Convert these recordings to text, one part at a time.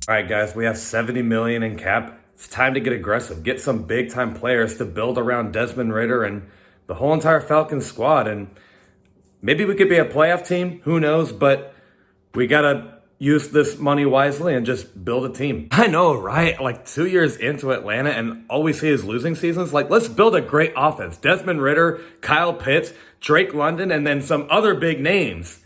All right, guys, we have 70 million in cap. It's time to get aggressive. Get some big time players to build around Desmond Ridder and the whole entire Falcons squad. And maybe we could be a playoff team. Who knows? But we got to use this money wisely and just build a team. I know, right? Like 2 years into Atlanta and all we see is losing seasons. Like, let's build a great offense. Desmond Ridder, Kyle Pitts, Drake London, and then some other big names.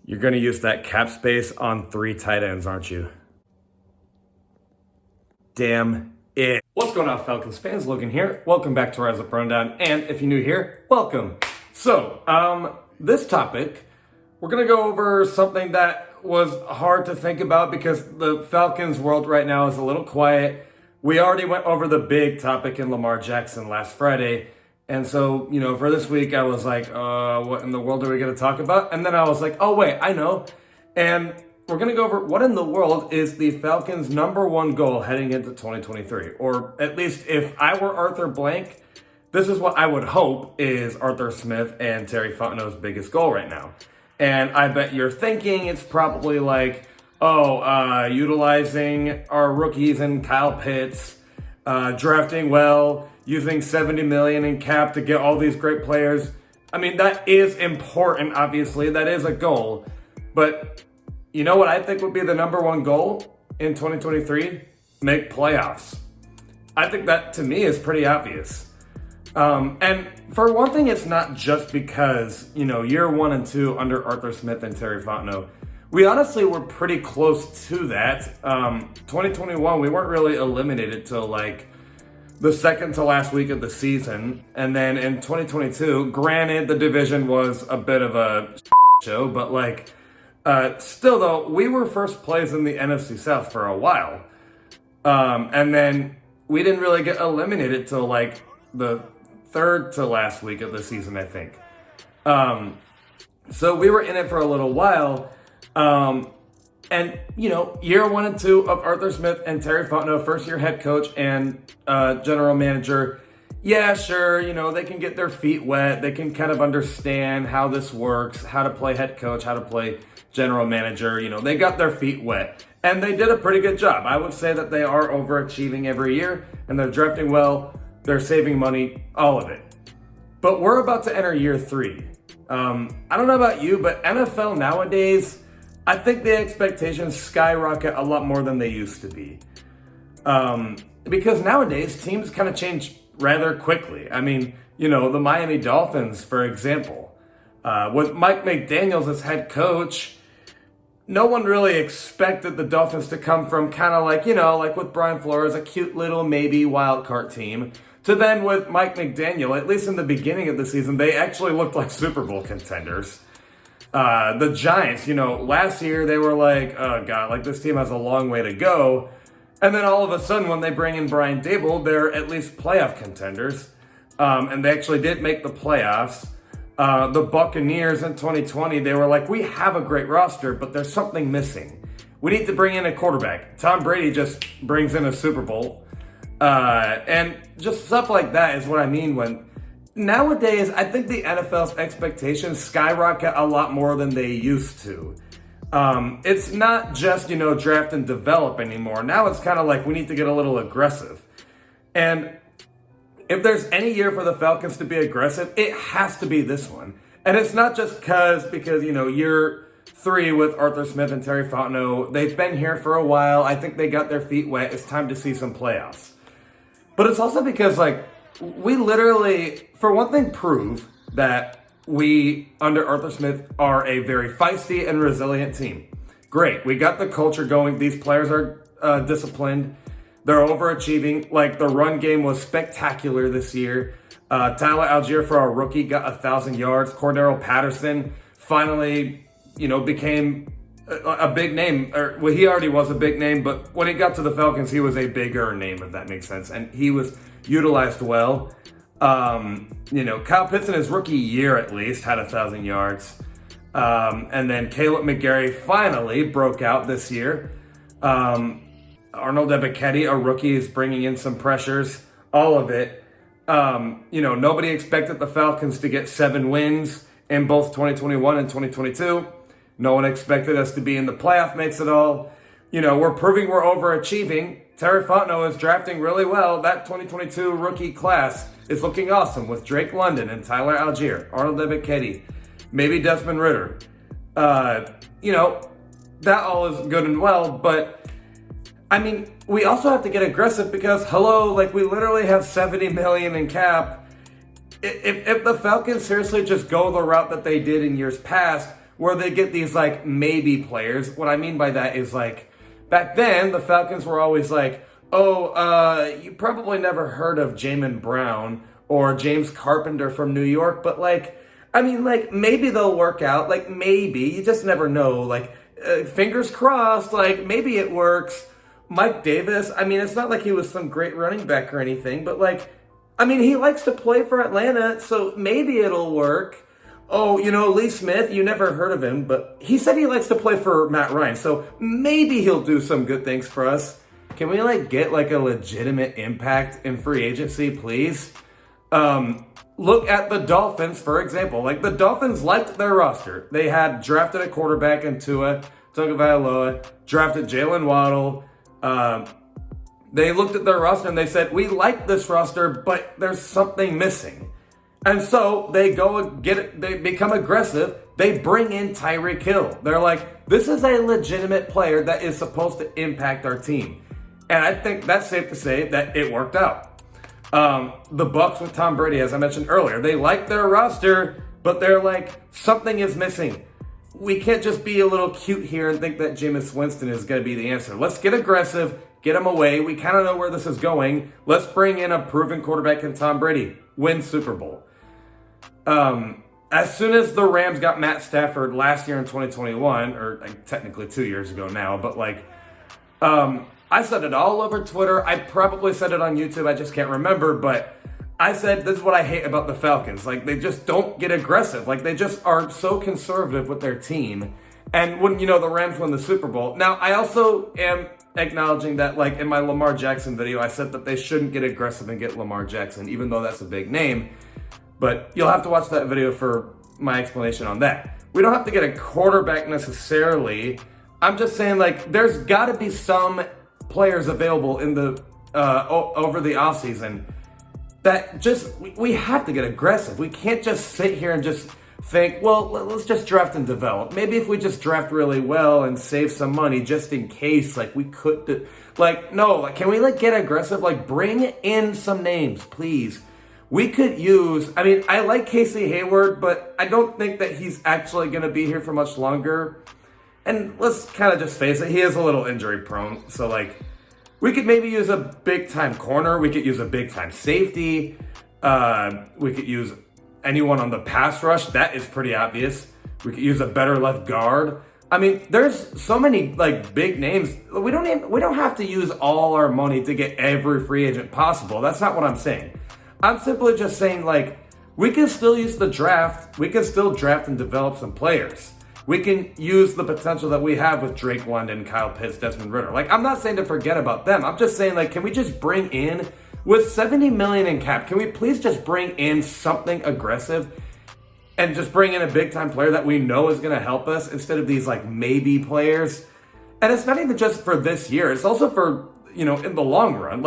You're going to use that cap space on 3 tight ends, aren't you? Damn it. What's going on, Falcons fans? Logan here. Welcome back to Rise Up Rundown. And if you're new here, welcome. So, this topic, we're going to go over something that was hard to think about because the Falcons world right now is a little quiet. We already went over the big topic in Lamar Jackson last Friday. And so, for this week, I was like, what in the world are we going to talk about? And then I was like, oh, wait, I know. And we're going to go over what in the world is the Falcons' #1 goal heading into 2023. Or at least if I were Arthur Blank, this is what I would hope is Arthur Smith and Terry Fontenot's biggest goal right now. And I bet you're thinking it's probably like, utilizing our rookies and Kyle Pitts, drafting well, using 70 million in cap to get all these great players. I mean, that is important, obviously. That is a goal. But you know what I think would be the #1 goal in 2023? Make playoffs. I think that, to me, is pretty obvious. And for one thing, it's not just because, year 1 and 2 under Arthur Smith and Terry Fontenot. We honestly were pretty close to that. 2021, we weren't really eliminated till the second to last week of the season. And then in 2022, granted, the division was a bit of a show, but still though, we were first place in the NFC South for a while. And then we didn't really get eliminated till the third to last week of the season, I think. So we were in it for a little while. And, year 1 and 2 of Arthur Smith and Terry Fontenot, first year head coach and general manager. Yeah, sure, they can get their feet wet. They can kind of understand how this works, how to play head coach, how to play general manager. They got their feet wet and they did a pretty good job. I would say that they are overachieving every year and they're drafting well. They're saving money, all of it. But we're about to enter year 3. I don't know about you, but NFL nowadays, I think the expectations skyrocket a lot more than they used to be. Because nowadays, teams kind of change rather quickly. I mean, the Miami Dolphins, for example, with Mike McDaniels as head coach, no one really expected the Dolphins to come from kind of like with Brian Flores, a cute little maybe wild card team, to then with Mike McDaniel, at least in the beginning of the season, they actually looked like Super Bowl contenders. The Giants, last year they were like, oh God, this team has a long way to go. And then all of a sudden when they bring in Brian Dable, they're at least playoff contenders. And they actually did make the playoffs. The Buccaneers in 2020, they were like, we have a great roster, but there's something missing. We need to bring in a quarterback. Tom Brady just brings in a Super Bowl. And just stuff like that is what I mean when nowadays, I think the NFL's expectations skyrocket a lot more than they used to. It's not just, draft and develop anymore. Now it's kind of like we need to get a little aggressive. And if there's any year for the Falcons to be aggressive, it has to be this one. And it's not just because, year 3 with Arthur Smith and Terry Fontenot, they've been here for a while. I think they got their feet wet. It's time to see some playoffs. But it's also because, we literally, for one thing, prove that we, under Arthur Smith, are a very feisty and resilient team. Great. We got the culture going. These players are disciplined. They're overachieving. The run game was spectacular this year. Tyler Algier, for our rookie, got 1,000 yards. Cordero Patterson finally, became a big name. Well, he already was a big name, but when he got to the Falcons, he was a bigger name, if that makes sense. And he was utilized well. Kyle Pitts in his rookie year at least had 1,000 yards. And then Caleb McGarry finally broke out this year. Arnold Ebiketie, a rookie, is bringing in some pressures. All of it. Nobody expected the Falcons to get 7 wins in both 2021 and 2022. No one expected us to be in the playoff mix at all. We're proving we're overachieving. Terry Fontenot is drafting really well. That 2022 rookie class is looking awesome with Drake London and Tyler Algier, Arnold Ebiketie, maybe Desmond Ridder. That all is good and well, but we also have to get aggressive because, we literally have $70 million in cap. If the Falcons seriously just go the route that they did in years past, where they get these maybe players, what I mean by that is back then the Falcons were always you probably never heard of Jamin Brown or James Carpenter from New York, but maybe they'll work out. Maybe, you just never know. Fingers crossed, maybe it works. Mike Davis, it's not like he was some great running back or anything, but he likes to play for Atlanta, so maybe it'll work. Oh, Lee Smith, you never heard of him, but he said he likes to play for Matt Ryan, so maybe he'll do some good things for us. Can we get a legitimate impact in free agency, please? Look at the Dolphins, for example. The Dolphins liked their roster. They had drafted a quarterback in Tua Tagovailoa, drafted Jalen Waddle. They looked at their roster and they said, we like this roster, but there's something missing. And so they go get it. They become aggressive. They bring in Tyreek Hill. They're this is a legitimate player that is supposed to impact our team. And I think that's safe to say that it worked out. The Bucs with Tom Brady, as I mentioned earlier, they like their roster, but they're something is missing. We can't just be a little cute here and think that Jameis Winston is going to be the answer. Let's get aggressive, get him away. We kind of know where this is going. Let's bring in a proven quarterback in Tom Brady. Win Super Bowl. As soon as the Rams got Matt Stafford last year in 2021, or technically 2 years ago now, but I said it all over Twitter. I probably said it on YouTube. I just can't remember, but I said this is what I hate about the Falcons. They just don't get aggressive. They just are so conservative with their team. And when, the Rams won the Super Bowl. Now, I also am acknowledging that, in my Lamar Jackson video, I said that they shouldn't get aggressive and get Lamar Jackson, even though that's a big name. But you'll have to watch that video for my explanation on that. We don't have to get a quarterback necessarily. I'm just saying, there's got to be some players available in the over the offseason that we have to get aggressive. We can't just sit here and just think, well, let's just draft and develop. Maybe if we just draft really well and save some money just in case, we could do, no, can we get aggressive? Bring in some names, please. We could use, I like Casey Hayward, but I don't think that he's actually going to be here for much longer. And let's kind of just face it, he is a little injury prone. So we could maybe use a big time corner. We could use a big time safety. We could use anyone on the pass rush. That is pretty obvious. We could use a better left guard. There's so many big names. We don't have to use all our money to get every free agent possible. That's not what I'm saying. I'm simply just saying we can still use the draft. We can still draft and develop some players. We can use the potential that we have with Drake London, Kyle Pitts, Desmond Ridder. I'm not saying to forget about them. I'm just saying, can we just bring in, with $70 million in cap, can we please just bring in something aggressive and just bring in a big-time player that we know is going to help us instead of these, maybe players? And it's not even just for this year. It's also for, in the long run.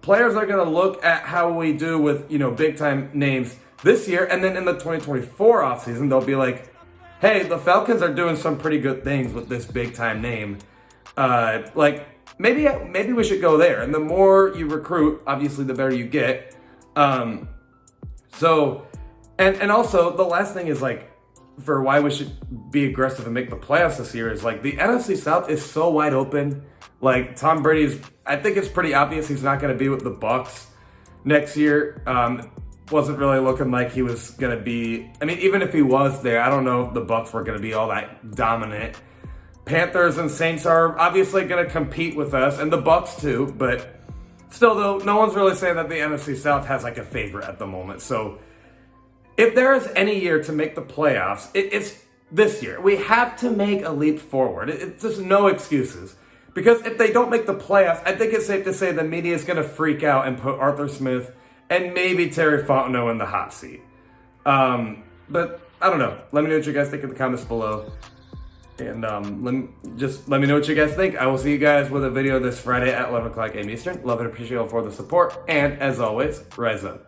Players are going to look at how we do with, big-time names this year, and then in the 2024 offseason, they'll be hey, the Falcons are doing some pretty good things with this big-time name. Maybe we should go there. And the more you recruit, obviously, the better you get. And also, the last thing is, for why we should be aggressive and make the playoffs this year is, the NFC South is so wide open. Tom Brady's, I think it's pretty obvious he's not going to be with the Bucs next year. Wasn't really looking like he was going to be, even if he was there, I don't know if the Bucs were going to be all that dominant. Panthers and Saints are obviously going to compete with us, and the Bucs too, but still though, no one's really saying that the NFC South has a favorite at the moment. So if there is any year to make the playoffs, it's this year. We have to make a leap forward. It's just no excuses. Because if they don't make the playoffs, I think it's safe to say the media is going to freak out and put Arthur Smith and maybe Terry Fontenot in the hot seat. But I don't know. Let me know what you guys think in the comments below. And let me know what you guys think. I will see you guys with a video this Friday at 11 o'clock a.m. Eastern. Love and appreciate you all for the support. And as always, rise up.